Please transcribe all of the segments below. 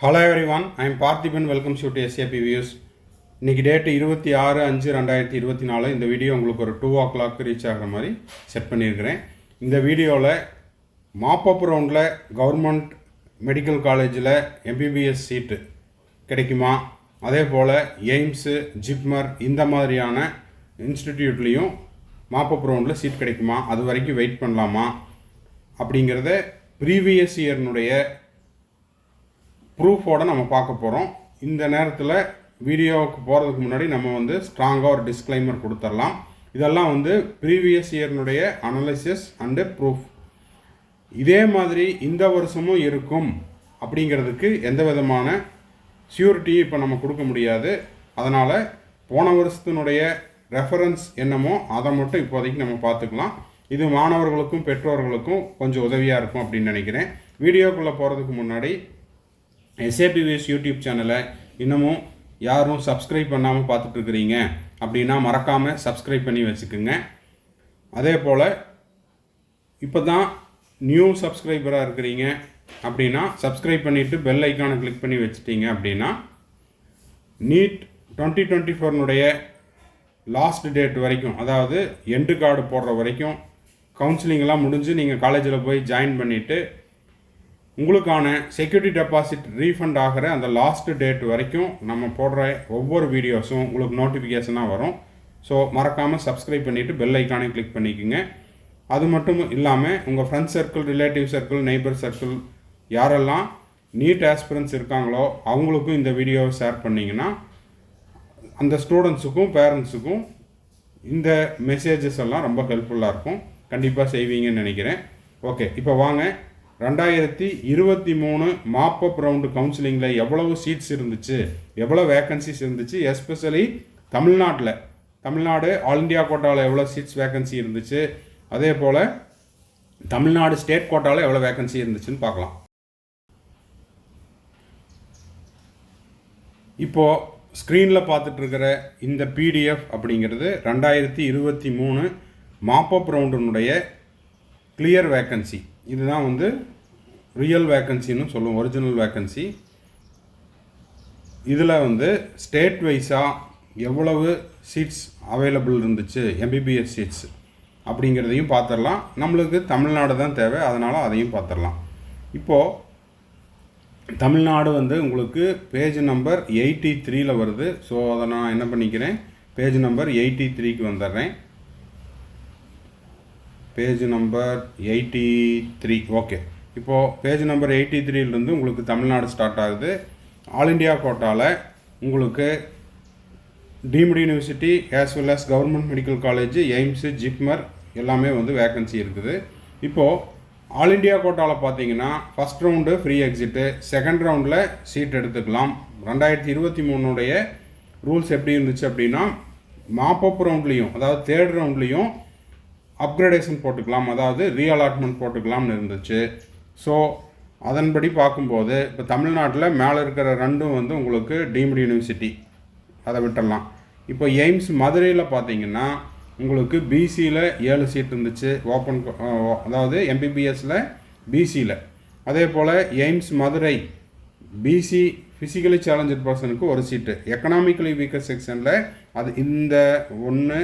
Hello everyone, I am Parthiban. Welcome to SAP Views. இன்னைக்கு date 26/5/2024. இந்த video உங்களுக்கு ஒரு 2 o'clock ரீச் ஆகிற மாதிரி செட் பண்ணியிருக்கிறேன். இந்த வீடியோவில் மாப்பப் ரவுண்டில் கவர்மெண்ட் மெடிக்கல் காலேஜில் MBBS சீட்டு கிடைக்குமா, அதே போல் எய்ம்ஸு, ஜிப்மர் இந்த மாதிரியான இன்ஸ்டிடியூட்லேயும் மாப்பப் ரவுண்டில் சீட் கிடைக்குமா, அது வரைக்கும் வெயிட் பண்ணலாமா அப்படிங்கிறத ப்ரீவியஸ் இயர்னுடைய ப்ரூஃபோடு நம்ம பார்க்க போகிறோம். இந்த நேரத்தில் வீடியோவுக்கு போகிறதுக்கு முன்னாடி நம்ம ஸ்ட்ராங்காக ஒரு டிஸ்க்ளைமர் கொடுத்துடலாம். இதெல்லாம் ப்ரீவியஸ் இயர்னுடைய அனலைசிஸ் அண்டு ப்ரூஃப். இதே மாதிரி இந்த வருஷமும் இருக்கும் அப்படிங்கிறதுக்கு எந்த விதமான ஷியூரிட்டியும் இப்போ நம்ம கொடுக்க முடியாது. அதனால் போன வருஷத்தினுடைய ரெஃபரன்ஸ் என்னமோ அதை மட்டும் இப்போதைக்கு நம்ம பார்த்துக்கலாம். இது மாணவர்களுக்கும் பெற்றோர்களுக்கும் கொஞ்சம் உதவியாக இருக்கும் அப்படின்னு நினைக்கிறேன். வீடியோக்குள்ளே போகிறதுக்கு முன்னாடி SAP Views யூடியூப் சேனலை இன்னமும் யாரும் சப்ஸ்கிரைப் பண்ணாமல் பார்த்துட்ருக்குறீங்க அப்படின்னா மறக்காமல் சப்ஸ்கிரைப் பண்ணி வச்சுக்கோங்க. அதே போல் இப்போ தான் நியூ சப்ஸ்கிரைபராக இருக்கிறீங்க அப்படின்னா சப்ஸ்கிரைப் பண்ணிவிட்டு பெல் ஐக்கானை கிளிக் பண்ணி வச்சுட்டீங்க அப்படின்னா நீட் 2024 லாஸ்ட் டேட் வரைக்கும், அதாவது எண்டு கார்டு போடுற வரைக்கும் கவுன்சிலிங்கெல்லாம் முடிஞ்சு நீங்கள் காலேஜில் போய் ஜாயின் பண்ணிவிட்டு உங்களுக்கான செக்யூரிட்டி டெபாசிட் ரீஃபண்ட் ஆகிற அந்த லாஸ்ட் டேட் வரைக்கும் நம்ம போடுற ஒவ்வொரு வீடியோஸும் உங்களுக்கு நோட்டிஃபிகேஷனாக வரும். ஸோ மறக்காமல் சப்ஸ்கிரைப் பண்ணிவிட்டு பெல் ஐக்கானை கிளிக் பண்ணிக்கோங்க. அது மட்டும் இல்லாமல் உங்கள் friends circle, relative circle, neighbour circle யாரெல்லாம் நீட் ஆஸ்பிரன்ஸ் இருக்காங்களோ அவங்களுக்கும் இந்த வீடியோவை ஷேர் பண்ணிங்கன்னா அந்த ஸ்டூடெண்ட்ஸுக்கும் பேரண்ட்ஸுக்கும் இந்த மெசேஜஸ் எல்லாம் ரொம்ப ஹெல்ப்ஃபுல்லாக இருக்கும். கண்டிப்பாக செய்வீங்கன்னு நினைக்கிறேன். ஓகே, இப்போ வாங்க 2023 மாப்பப் ரவுண்டு கவுன்சிலிங்கில் எவ்வளவு சீட்ஸ் இருந்துச்சு, எவ்வளோ வேக்கன்சிஸ் இருந்துச்சு, எஸ்பெஷலி தமிழ்நாடு ஆல் இண்டியா கோட்டாவில் எவ்வளோ சீட்ஸ் வேக்கன்சி இருந்துச்சு, அதே போல் தமிழ்நாடு ஸ்டேட் கோட்டாவில் எவ்வளோ வேக்கன்சி இருந்துச்சுன்னு பார்க்கலாம். இப்போது ஸ்க்ரீனில் பார்த்துட்ருக்கிற இந்த PDF அப்படிங்கிறது 2023 மாப்பப் ரவுண்டினுடைய கிளியர் வேக்கன்சி. இதுதான் ரியல் வேக்கன்சின்னு சொல்லுவோம், ஒரிஜினல் வேக்கன்சி. இதில் ஸ்டேட் வைஸாக எவ்வளவு சீட்ஸ் அவைலபிள் இருந்துச்சு, MBBS சீட்ஸ் அப்படிங்கிறதையும் பார்த்துடலாம். நம்மளுக்கு தமிழ்நாடு தான் தேவை, அதனால் அதையும் பார்த்துடலாம். இப்போது தமிழ்நாடு உங்களுக்கு பேஜ் நம்பர் 83 வருது. ஸோ அதை நான் என்ன பண்ணிக்கிறேன், பேஜ் நம்பர் 83க்கு வந்துடுறேன். Page number 83. ஓகே, இப்போது பேஜ் நம்பர் 83 உங்களுக்கு தமிழ்நாடு ஸ்டார்ட் ஆகுது. ஆல் இண்டியா கோட்டாவில் உங்களுக்கு deemed university as well as government medical college, AIIMS, JIPMER எல்லாமே வேக்கன்சி இருக்குது. இப்போது ஆல் இண்டியா கோட்டாவில் பார்த்தீங்கன்னா first round free exit, second ரவுண்டில் சீட் எடுத்துக்கலாம். 2023 ரூல்ஸ் எப்படி இருந்துச்சு அப்படின்னா மாப்பப் ரவுண்ட்லேயும், அதாவது தேர்ட் ரவுண்ட்லேயும் அப்கிரேடேஷன் போட்டுக்கலாம், அதாவது ரீஅலாட்மெண்ட் போட்டுக்கலாம்னு இருந்துச்சு. ஸோ அதன்படி பார்க்கும்போது இப்போ தமிழ்நாட்டில் மேலே இருக்கிற ரெண்டும் உங்களுக்கு டீம்டு யூனிவர்சிட்டி, அதை விட்டுடலாம். இப்போ எய்ம்ஸ் மதுரையில் பார்த்தீங்கன்னா உங்களுக்கு பிசியில் 7 சீட் இருந்துச்சு, ஓப்பன், அதாவது MBBSல பிசியில். அதே போல் AIIMS Madurai PC physically challenged பர்சனுக்கு ஒரு சீட்டு, எக்கனாமிக்கலி வீக்கர் செக்ஷனில் அது இந்த 1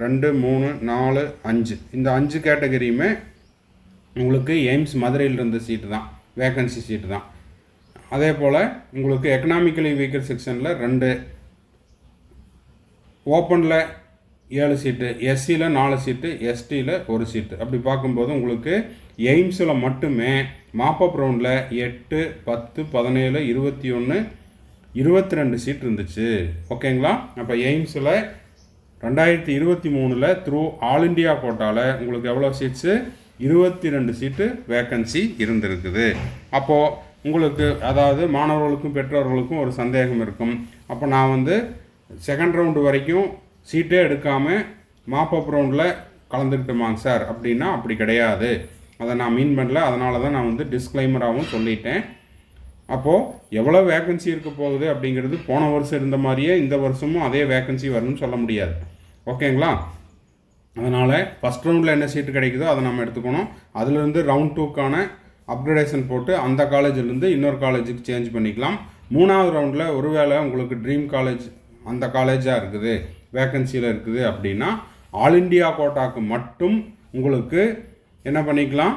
2 3 4 5 இந்த 5 கேட்டகரியுமே உங்களுக்கு எய்ம்ஸ் மதுரையில் இருந்த சீட்டு தான், வேக்கன்சி சீட்டு தான். அதே போல் உங்களுக்கு எக்கனாமிக்கலி வீக்கர் செக்ஷனில் 2, ஓப்பனில் 7 சீட்டு, எஸ்சியில் 4 சீட்டு, எஸ்டியில் 1 சீட்டு. அப்படி பார்க்கும்போது உங்களுக்கு எய்ம்ஸில் மட்டுமே மாப்பப் ரவுண்டில் 8, 10, 17, 21, 22 சீட் இருந்துச்சு. ஓகேங்களா? அப்போ எய்ம்ஸில் 2023 த்ரூ ஆல் இண்டியா கோட்டாவில் உங்களுக்கு எவ்வளோ சீட்ஸு, 22 சீட்டு வேக்கன்சி இருந்திருக்குது. அப்போது உங்களுக்கு, அதாவது மாணவர்களுக்கும் பெற்றோர்களுக்கும் ஒரு சந்தேகம் இருக்கும், அப்போ நான் செகண்ட் ரவுண்டு வரைக்கும் சீட்டே எடுக்காமல் மாப்பப் ரவுண்டில் கலந்துக்கிட்டோமாங்க சார் அப்படின்னா அப்படி கிடையாது. அதை நான் மீன் பண்ணல, அதனால தான் நான் டிஸ்க்ளைமராகவும் சொல்லிட்டேன். அப்போது எவ்வளோ வேக்கன்சி இருக்க போகுது அப்படிங்கிறது போன வருஷம் இருந்த மாதிரியே இந்த வருஷமும் அதே வேக்கன்சி வரும்னு சொல்ல முடியாது. ஓகேங்களா? அதனால் ஃபஸ்ட் ரவுண்டில் என்ன சீட்டு கிடைக்குதோ அதை நம்ம எடுத்துக்கணும். அதிலிருந்து ரவுண்ட் 2க்கான அப்கிரேடேஷன் போட்டு அந்த காலேஜிலேருந்து இன்னொரு காலேஜுக்கு சேஞ்ச் பண்ணிக்கலாம். 3வது ரவுண்டில் ஒருவேளை உங்களுக்கு ட்ரீம் காலேஜ் அந்த காலேஜாக இருக்குது, வேக்கன்சியில் இருக்குது அப்படின்னா ஆல் இண்டியா கோட்டாக்கு மட்டும் உங்களுக்கு என்ன பண்ணிக்கலாம்,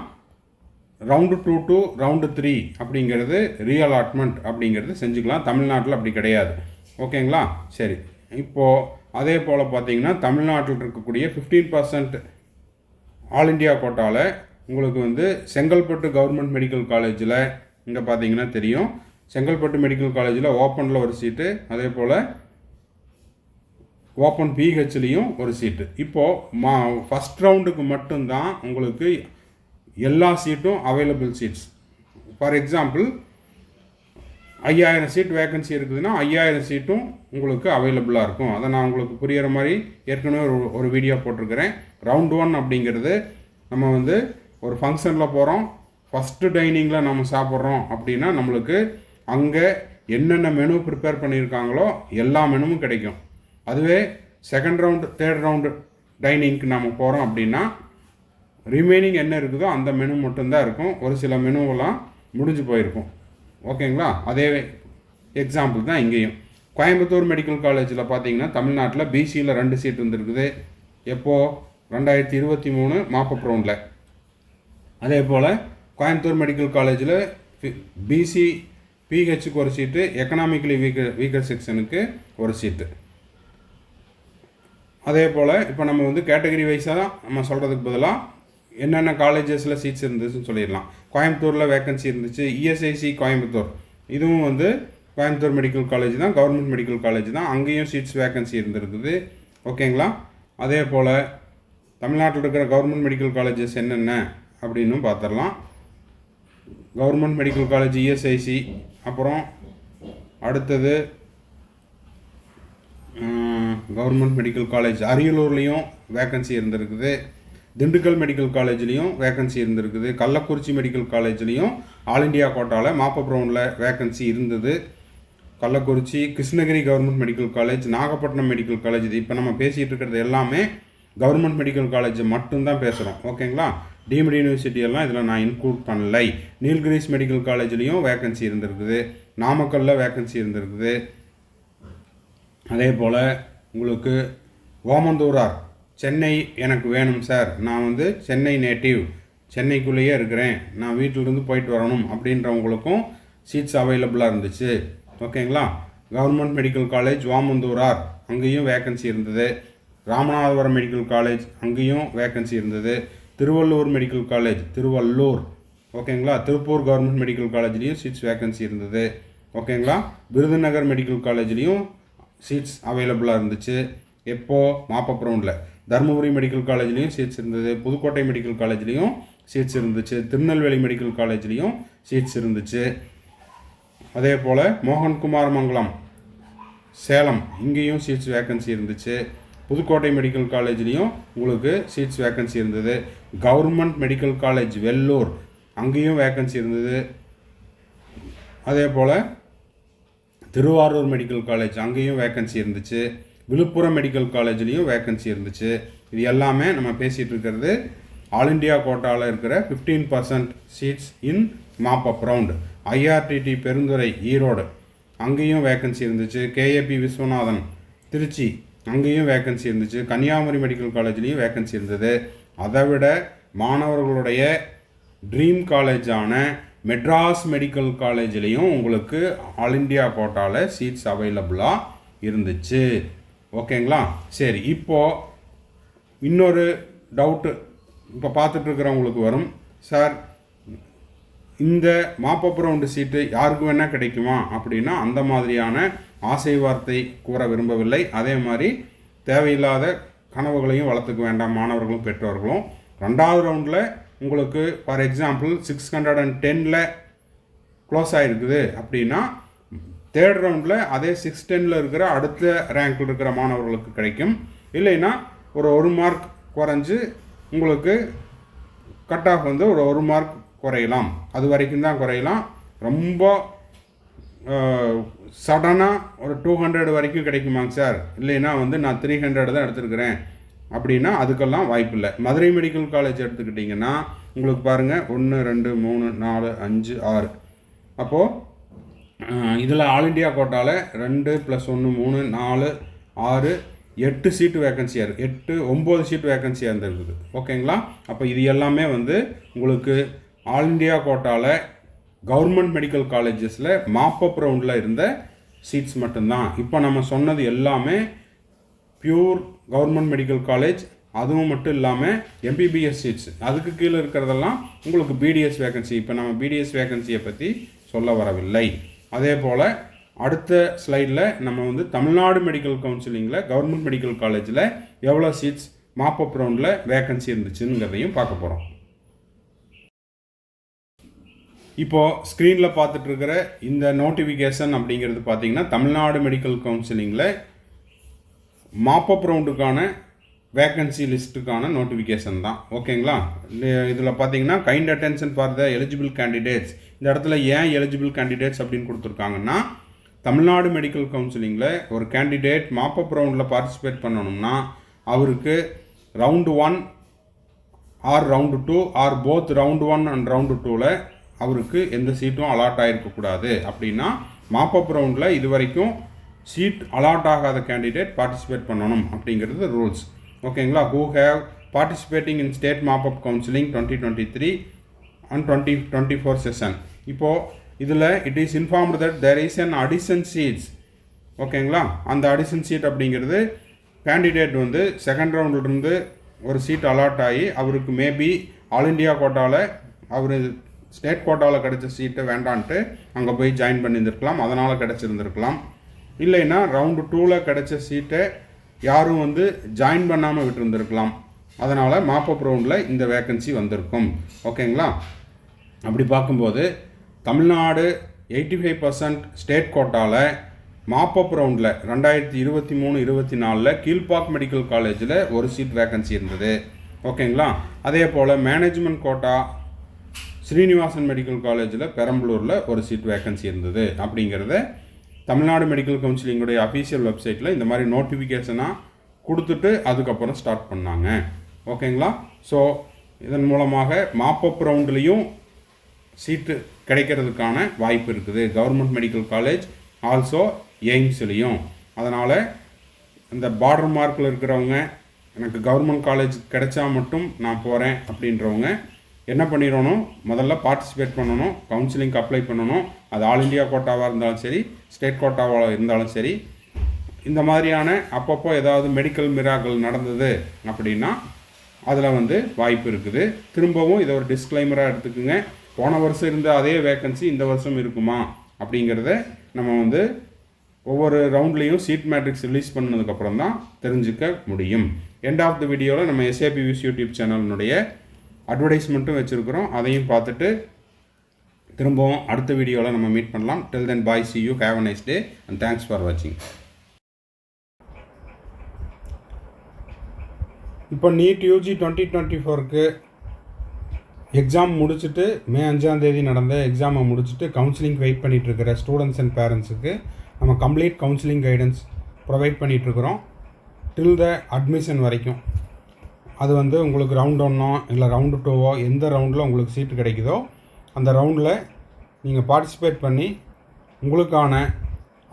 ரவுண்டு 2 டு ரவுண்டு 3 அப்படிங்கிறது ரீஅலாட்மெண்ட் அப்படிங்கிறது செஞ்சுக்கலாம். தமிழ்நாட்டில் அப்படி கிடையாது. ஓகேங்களா? சரி, இப்போது அதே போல் பார்த்தீங்கன்னா தமிழ்நாட்டில் இருக்கக்கூடிய 15% ஆல் இண்டியா கோட்டாவில் உங்களுக்கு வந்து செங்கல்பட்டு கவர்மெண்ட் மெடிக்கல் காலேஜில் இங்கே பார்த்தீங்கன்னா தெரியும், செங்கல்பட்டு மெடிக்கல் காலேஜில் ஓப்பனில் ஒரு சீட்டு, அதே போல் ஓப்பன் பிஹெச்லேயும் ஒரு சீட்டு. இப்போது ஃபஸ்ட் ரவுண்டுக்கு மட்டும்தான் உங்களுக்கு எல்லா சீட்டும் available seats. For example 5000 seat vacancy இருக்குதுன்னா 5000 சீட்டும் உங்களுக்கு அவைலபிளாக இருக்கும். அதை நான் உங்களுக்கு புரிகிற மாதிரி ஏற்கனவே ஒரு வீடியோ போட்டிருக்கிறேன். ரவுண்ட் 1 அப்படிங்கிறது நம்ம வந்து ஒரு ஃபங்க்ஷனில் போகிறோம், ஃபஸ்ட்டு டைனிங்கில் நம்ம சாப்பிட்றோம் அப்படின்னா நம்மளுக்கு அங்கே என்னென்ன மெனு ப்ரிப்பேர் பண்ணியிருக்காங்களோ எல்லா மெனுவும் கிடைக்கும். அதுவே செகண்ட் ரவுண்டு தேர்ட் ரவுண்டு டைனிங்க்கு நம்ம போகிறோம் அப்படின்னா ரிமைனிங் என்ன இருக்குதோ அந்த மெனு மட்டும்தான் இருக்கும். ஒரு சில மெனுவெல்லாம் முடிஞ்சு போயிருக்கும். ஓகேங்களா? அதே எக்ஸாம்பிள் தான் இங்கேயும். கோயம்புத்தூர் மெடிக்கல் காலேஜில் பார்த்தீங்கன்னா தமிழ்நாட்டில் பிசியில் 2 சீட் இருந்திருக்குது. எப்போது? 2023 மாப்பப் ரவுண்டில். அதே போல் கோயம்புத்தூர் மெடிக்கல் காலேஜில் பிசி பிஹெச்சுக்கு ஒரு சீட்டு, எக்கனாமிக்கலி வீக்கர் செக்ஷனுக்கு ஒரு சீட்டு. அதே போல் இப்போ நம்ம வந்து கேட்டகரி வைஸாக நம்ம சொல்கிறதுக்கு பதிலாக என்னென்ன காலேஜஸில் சீட்ஸ் இருந்துச்சுன்னு சொல்லிடலாம். கோயம்புத்தூரில் வேக்கன்சி இருந்துச்சு, இஎஸ்ஐசி கோயம்புத்தூர், இதுவும் வந்து கோயம்புத்தூர் மெடிக்கல் காலேஜ் தான், கவர்மெண்ட் மெடிக்கல் காலேஜ் தான், அங்கேயும் சீட்ஸ் வேக்கன்சி இருந்திருக்குது. ஓகேங்களா? அதே போல் தமிழ்நாட்டில் இருக்கிற கவர்மெண்ட் மெடிக்கல் காலேஜஸ் என்னென்ன அப்படின்னு பார்த்துடலாம். கவர்மெண்ட் மெடிக்கல் காலேஜ் இஎஸ்ஐசி, அப்புறம் அடுத்தது கவர்மெண்ட் மெடிக்கல் காலேஜ் அரியலூர்லேயும் வேக்கன்சி இருந்திருக்குது, திண்டுக்கல் மெடிக்கல் காலேஜ்லேயும் வேக்கன்சி இருந்திருக்குது, கள்ளக்குறிச்சி மெடிக்கல் காலேஜ்லேயும் ஆல் இண்டியா கோட்டாவில் மாப்பப் ரவுண்டில் வேக்கன்சி இருந்தது. Kallakurichi, Krishnagiri government medical college, Nagapattinam medical college, இது இப்போ நம்ம பேசிகிட்டு இருக்கிறது எல்லாமே கவர்மெண்ட் மெடிக்கல் காலேஜ் மட்டும்தான் பேசுகிறோம். ஓகேங்களா? டீம்டு யூனிவர்சிட்டி எல்லாம் இதில் நான் இன்க்ளூட் பண்ணலை. நீல்கிரிஸ் மெடிக்கல் காலேஜ்லேயும் வேக்கன்சி இருந்திருக்குது, நாமக்கல்லில் வேக்கன்சி இருந்திருக்குது. அதே போல் உங்களுக்கு ஓமந்தூரார், சென்னை எனக்கு வேணும் சார், நான் வந்து சென்னை நேட்டிவ், சென்னைக்குள்ளேயே இருக்கிறேன், நான் வீட்டிலேருந்து போயிட்டு வரணும் அப்படின்றவங்களுக்கும் சீட்ஸ் அவைலபிளாக இருந்துச்சு. ஓகேங்களா? கவர்மெண்ட் மெடிக்கல் காலேஜ் ஓமந்தூரார், அங்கேயும் வேக்கன்சி இருந்தது. ராமநாதபுரம் மெடிக்கல் காலேஜ், அங்கேயும் வேக்கன்சி இருந்தது. Tiruvallur medical college, Tiruvallur. ஓகேங்களா? திருப்பூர் கவர்மெண்ட் மெடிக்கல் காலேஜ்லேயும் சீட்ஸ் வேக்கன்சி இருந்தது. ஓகேங்களா? விருதுநகர் மெடிக்கல் காலேஜ்லேயும் சீட்ஸ் அவைலபிளாக இருந்துச்சு. எப்போது? மாப்பப் ரவுண்டில். தருமபுரி மெடிக்கல் காலேஜ்லேயும் சீட்ஸ் இருந்தது, புதுக்கோட்டை மெடிக்கல் காலேஜ்லேயும் சீட்ஸ் இருந்துச்சு, திருநெல்வேலி மெடிக்கல் காலேஜ்லேயும் சீட்ஸ் இருந்துச்சு. அதே போல் மோகன்குமார் மங்கலம், சேலம், இங்கேயும் சீட்ஸ் வேக்கன்சி இருந்துச்சு. புதுக்கோட்டை மெடிக்கல் காலேஜ்லேயும் உங்களுக்கு சீட்ஸ் வேக்கன்சி இருந்தது. கவர்மெண்ட் மெடிக்கல் காலேஜ் வெள்ளூர், அங்கேயும் வேக்கன்சி இருந்தது. அதே போல் திருவாரூர் மெடிக்கல் காலேஜ், அங்கேயும் வேக்கன்சி இருந்துச்சு. விழுப்புரம் மெடிக்கல் காலேஜ்லேயும் வேக்கன்சி இருந்துச்சு. இது எல்லாமே நம்ம பேசிகிட்டு இருக்கிறது ஆல் இண்டியா கோட்டாவில் இருக்கிற 15% சீட்ஸ் இன் mop-up round. IRTT Perundurai Erode, அங்கேயும் வேக்கன்சி இருந்துச்சு. கேஏபி விஸ்வநாதன் திருச்சி, அங்கேயும் வேக்கன்சி இருந்துச்சு. கன்னியாகுமரி மெடிக்கல் காலேஜ்லேயும் வேக்கன்சி இருந்தது. அதை விட மாணவர்களுடைய ட்ரீம் காலேஜான மெட்ராஸ் மெடிக்கல் காலேஜ்லேயும் உங்களுக்கு ஆல் இண்டியா கோட்டாவில் சீட்ஸ் அவைலபிளாக இருந்துச்சு. ஓகேங்களா? சரி, இப்போது இன்னொரு டவுட்டு இப்போ பார்த்துட்ருக்கிறவங்களுக்கு வரும், சார் இந்த மாப்பப் ரவுண்டு சீட்டு யாருக்கு வேணால் கிடைக்குமா அப்படின்னா அந்த மாதிரியான ஆசை வார்த்தை கூற விரும்பவில்லை. அதே மாதிரி தேவையில்லாத கனவுகளையும் வளர்த்துக்க வேண்டாம் மாணவர்களும் பெற்றோர்களும். 2வது ரவுண்டில் உங்களுக்கு ஃபார் எக்ஸாம்பிள் 610 க்ளோஸ் ஆகிருக்குது அப்படின்னா 3rd ரவுண்டில் அதே 610 இருக்கிற அடுத்த ரேங்கில் இருக்கிற மாணவர்களுக்கு கிடைக்கும். இல்லைன்னா ஒரு மார்க் குறைஞ்சி உங்களுக்கு கட் ஆஃப் வந்து ஒரு மார்க் குறையலாம், அது வரைக்கும் தான் குறையலாம். ரொம்ப சடனாக ஒரு 200 வரைக்கும் கிடைக்குமாங்க சார், இல்லைன்னா வந்து நான் 300 தான் எடுத்துருக்கிறேன், அப்படின்னா அதுக்கெல்லாம் வாய்ப்பு இல்லை. மதுரை மெடிக்கல் காலேஜ் எடுத்துக்கிட்டிங்கன்னா உங்களுக்கு பாருங்கள் 1 2 3 4 5 6. அப்போது இதில் ஆல் இண்டியா கோட்டாவில் 2 + 1 3 4 6 8 சீட்டு வேக்கன்சியாக இருக்குது. 9 சீட்டு வேக்கன்சியாக இருந்திருக்குது. ஓகேங்களா? அப்போ இது எல்லாமே வந்து உங்களுக்கு ஆல் இண்டியா கோட்டாவில் கவர்மெண்ட் மெடிக்கல் காலேஜஸில் மாப்பப் ரவுண்டில் இருந்த சீட்ஸ் மட்டும்தான். இப்போ நம்ம சொன்னது எல்லாமே பியூர் கவர்மெண்ட் மெடிக்கல் காலேஜ். அதுவும் மட்டும் இல்லாமல் எம்பிபிஎஸ் சீட்ஸ், அதுக்கு கீழே இருக்கிறதெல்லாம் உங்களுக்கு பிடிஎஸ் வேக்கன்சி. இப்போ நம்ம பிடிஎஸ் வேக்கன்சியை பற்றி சொல்ல வரவில்லை. அதே போல் அடுத்த ஸ்லைடில் நம்ம வந்து தமிழ்நாடு மெடிக்கல் கவுன்சிலிங்கில் கவர்மெண்ட் மெடிக்கல் காலேஜில் எவ்வளோ சீட்ஸ் மாப்பப் ரவுண்டில் வேக்கன்சி இருந்துச்சுங்கிறதையும் பார்க்க போகிறோம். இப்போது ஸ்க்ரீனில் பார்த்துட்ருக்கிற இந்த நோட்டிஃபிகேஷன் அப்படிங்கிறது பார்த்திங்கன்னா தமிழ்நாடு மெடிக்கல் கவுன்சிலிங்கில் மாப்பப் ரவுண்டுக்கான வேக்கன்சி லிஸ்ட்டுக்கான நோட்டிஃபிகேஷன் தான். ஓகேங்களா? இதில் பார்த்தீங்கன்னா kind attention for the eligible candidates. இந்த இடத்துல ஏன் எலிஜிபிள் கேண்டிடேட்ஸ் அப்படின்னு கொடுத்துருக்காங்கன்னா, தமிழ்நாடு மெடிக்கல் கவுன்சிலிங்கில் ஒரு கேண்டிடேட் மாப்பப் ரவுண்டில் பார்ட்டிசிபேட் பண்ணணும்னா அவருக்கு round 1 or round 2 or both round 1 and round 2ல் அவருக்கு எந்த சீட்டும் அலாட் ஆகிருக்கக்கூடாது. அப்படின்னா மாப்பப் ரவுண்டில் இது வரைக்கும் சீட் அலாட் ஆகாத கேண்டிடேட் பார்ட்டிசிபேட் பண்ணணும் அப்படிங்கிறது ரூல்ஸ். ஓகேங்களா? Who have participating in state mop up counselling 2023 and 2024 session. இப்போது இதில் it is informed that there is an addition seats. ஓகேங்களா? அந்த அடிஷன் சீட் அப்படிங்கிறது கேண்டிடேட் வந்து செகண்ட் ரவுண்டிலிருந்து ஒரு சீட் அலாட் ஆகி அவருக்கு மேபி ஆல் இண்டியா கோட்டாவில் அவர் ஸ்டேட் கோட்டாவில் கிடைச்ச சீட்டை வேண்டான்ட்டு அங்கே போய் ஜாயின் பண்ணியிருந்திருக்கலாம், அதனால் கிடச்சிருந்துருக்கலாம். இல்லைன்னா ரவுண்டு 2ல் கிடைச்ச சீட்டை யாரும் வந்து ஜாயின் பண்ணாமல் விட்டுருந்துருக்கலாம். அதனால் மாப்பப் ரவுண்டில் இந்த வேக்கன்சி வந்திருக்கும். ஓகேங்களா? அப்படி பார்க்கும்போது தமிழ்நாடு 85% ஸ்டேட் கோட்டாவில் மாப்பப் ரவுண்டில் 2023-24 கீழ்பாக் மெடிக்கல் காலேஜில் ஒரு சீட் வேக்கன்சி இருந்தது. ஓகேங்களா? அதே போல் மேனேஜ்மெண்ட் கோட்டா ஸ்ரீனிவாசன் மெடிக்கல் காலேஜில் பெரம்பலூரில் ஒரு சீட் வேக்கன்சி இருந்தது. அப்படிங்கிறத தமிழ்நாடு மெடிக்கல் கவுன்சிலிங்குடைய அஃபீஷியல் வெப்சைட்டில் இந்த மாதிரி நோட்டிஃபிகேஷனாக கொடுத்துட்டு அதுக்கப்புறம் ஸ்டார்ட் பண்ணாங்க. ஓகேங்களா? ஸோ இதன் மூலமாக மாப்பப் ரவுண்ட்லேயும் சீட்டு கிடைக்கிறதுக்கான வாய்ப்பு இருக்குது. கவர்மெண்ட் மெடிக்கல் காலேஜ் ஆல்சோ எய்ம்ஸ்லேயும். அதனால் இந்த பார்டர் மார்க்கில் இருக்கிறவங்க எனக்கு கவர்மெண்ட் காலேஜ் கிடைச்சா மட்டும் நான் போகிறேன் அப்படின்றவங்க என்ன பண்ணிடணும், முதல்ல பார்ட்டிசிபேட் பண்ணணும், கவுன்சிலிங்க்கு அப்ளை பண்ணணும். அது ஆல் இண்டியா கோட்டாவாக இருந்தாலும் சரி, ஸ்டேட் கோட்டாவாக இருந்தாலும் சரி. இந்த மாதிரியான அப்பப்போ ஏதாவது மெடிக்கல் மிராக்கள் நடந்தது அப்படின்னா அதில் வந்து வாய்ப்பு இருக்குது. திரும்பவும் இதை ஒரு டிஸ்க்ளைமராக எடுத்துக்குங்க. போன வருஷம் இருந்த அதே வேக்கன்சி இந்த வருஷம் இருக்குமா அப்படிங்கிறத நம்ம வந்து ஒவ்வொரு ரவுண்ட்லேயும் சீட் மேட்ரிக்ஸ் ரிலீஸ் பண்ணதுக்கப்புறம் தான் தெரிஞ்சுக்க முடியும். எண்ட் ஆஃப் த வீடியோவில் நம்ம SAPViews யூடியூப் சேனலினுடைய அட்வர்டைஸ்மெண்ட்டும் வச்சுருக்கிறோம். அதையும் பார்த்துட்டு திரும்பவும் அடுத்த வீடியோவில் நம்ம மீட் பண்ணலாம். Till then, bye, see you, have a nice day and thanks for watching. இப்போ நீட் யூஜி 2024க்கு எக்ஸாம் முடிச்சுட்டு மே 5ஆம் தேதி நடந்த எக்ஸாமை முடிச்சுட்டு கவுன்சிலிங் வெயிட் பண்ணிகிட்ருக்கிற ஸ்டூடெண்ட்ஸ் அண்ட் பேரண்ட்ஸுக்கு நம்ம கம்ப்ளீட் கவுன்சிலிங் கைடன்ஸ் ப்ரொவைட் பண்ணிகிட்ருக்குறோம் டில் த அட்மிஷன் வரைக்கும். அது வந்து உங்களுக்கு ரவுண்ட் 1 இல்லை ரவுண்டு 2 எந்த ரவுண்டில் உங்களுக்கு சீட்டு கிடைக்குதோ அந்த ரவுண்டில் நீங்கள் பார்ட்டிசிபேட் பண்ணி உங்களுக்கான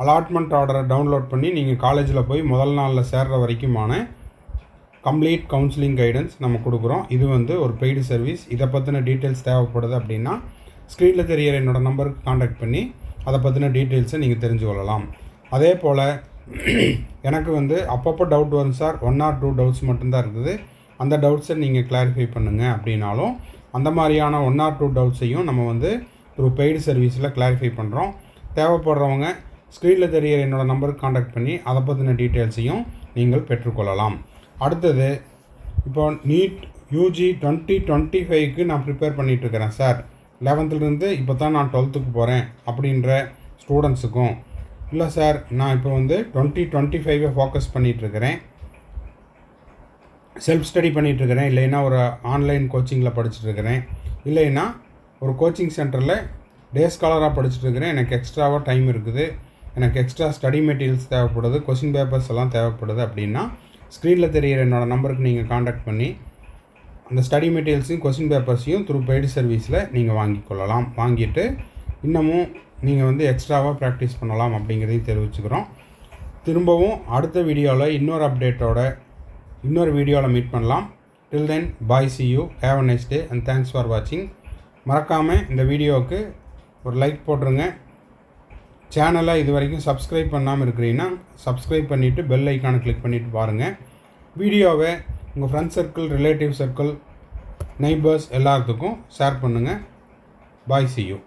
அலாட்மெண்ட் ஆர்டரை டவுன்லோட் பண்ணி நீங்கள் காலேஜில் போய் முதல் நாளில் சேர்கிற வரைக்குமான கம்ப்ளீட் கவுன்சிலிங் கைடன்ஸ் நம்ம கொடுக்குறோம். இது வந்து ஒரு பெய்டு சர்வீஸ். இதை பற்றின டீட்டெயில்ஸ் தேவைப்படுது அப்படின்னா ஸ்க்ரீனில் தெரிகிற என்னோடய நம்பருக்கு காண்டாக்ட் பண்ணி அதை பற்றின டீட்டெயில்ஸை நீங்கள் தெரிஞ்சு கொள்ளலாம். அதே போல் எனக்கு வந்து அப்பப்போ டவுட் வரும் சார், 1 or 2 டவுட்ஸ் மட்டும்தான் இருக்குது, அந்த டவுட்ஸை நீங்கள் கிளாரிஃபை பண்ணுங்கள் அப்படின்னாலும் அந்த மாதிரியான 1 or 2 டவுட்ஸையும் நம்ம வந்து ஒரு பெய்டு சர்வீஸில் கிளாரிஃபை பண்ணுறோம். தேவைப்படுறவங்க ஸ்க்ரீனில் தெரிகிற என்னோடய நம்பருக்கு காண்டாக்ட் பண்ணி அதை பற்றின டீட்டெயில்ஸையும் நீங்கள் பெற்றுக்கொள்ளலாம். அடுத்தது இப்போ நீட் யூஜி 2025க்கு நான் ப்ரிப்பேர் பண்ணிகிட்ருக்கிறேன் சார், 11th இப்போ தான் நான் 12th போகிறேன் அப்படின்ற ஸ்டூடெண்ட்ஸுக்கும், இல்லை சார் நான் இப்போ வந்து 2025 ஃபோக்கஸ் பண்ணிகிட்ருக்கிறேன், செல்ஃப் ஸ்டடி பண்ணிகிட்ருக்கிறேன், இல்லைன்னா ஒரு ஆன்லைன் கோச்சிங்கில் படிச்சுட்ருக்கிறேன், இல்லைன்னா ஒரு கோச்சிங் சென்டரில் டே ஸ்காலராக படிச்சுட்ருக்கிறேன், எனக்கு எக்ஸ்ட்ராவாக டைம் இருக்குது, எனக்கு எக்ஸ்ட்ரா ஸ்டடி மெட்டீரியல்ஸ் தேவைப்படுது, கொஷின் பேப்பர்ஸ் எல்லாம் தேவைப்படுது அப்படின்னா ஸ்க்ரீனில் தெரிகிற என்னோடய நம்பருக்கு நீங்கள் காண்டாக்ட் பண்ணி அந்த ஸ்டடி மெட்டீரியல்ஸையும் கொஸ்டின் பேப்பர்ஸையும் த்ரூ பெய்டு சர்வீஸில் நீங்கள் வாங்கிக்கொள்ளலாம். வாங்கிட்டு இன்னமும் நீங்கள் வந்து எக்ஸ்ட்ராவாக ப்ராக்டிஸ் பண்ணலாம் அப்படிங்கிறதையும் தெரிவிச்சுக்கிறோம். திரும்பவும் அடுத்த வீடியோவில் இன்னொரு அப்டேட்டோட இன்னொரு வீடியோவில் மீட் பண்ணலாம். டில் தென் பாய், see you, have a nice day and thanks for watching. மறக்காமல் இந்த வீடியோவுக்கு ஒரு லைக் போட்டுருங்க. சேனலை இது வரைக்கும் சப்ஸ்கிரைப் பண்ணாமல் இருக்கிறீங்கன்னா சப்ஸ்கிரைப் பண்ணிவிட்டு பெல் ஐக்கானை கிளிக் பண்ணிவிட்டு பாருங்கள். வீடியோவை உங்கள் friends circle, relative circle, neighbours எல்லாத்துக்கும் ஷேர் பண்ணுங்கள். பாய், see you.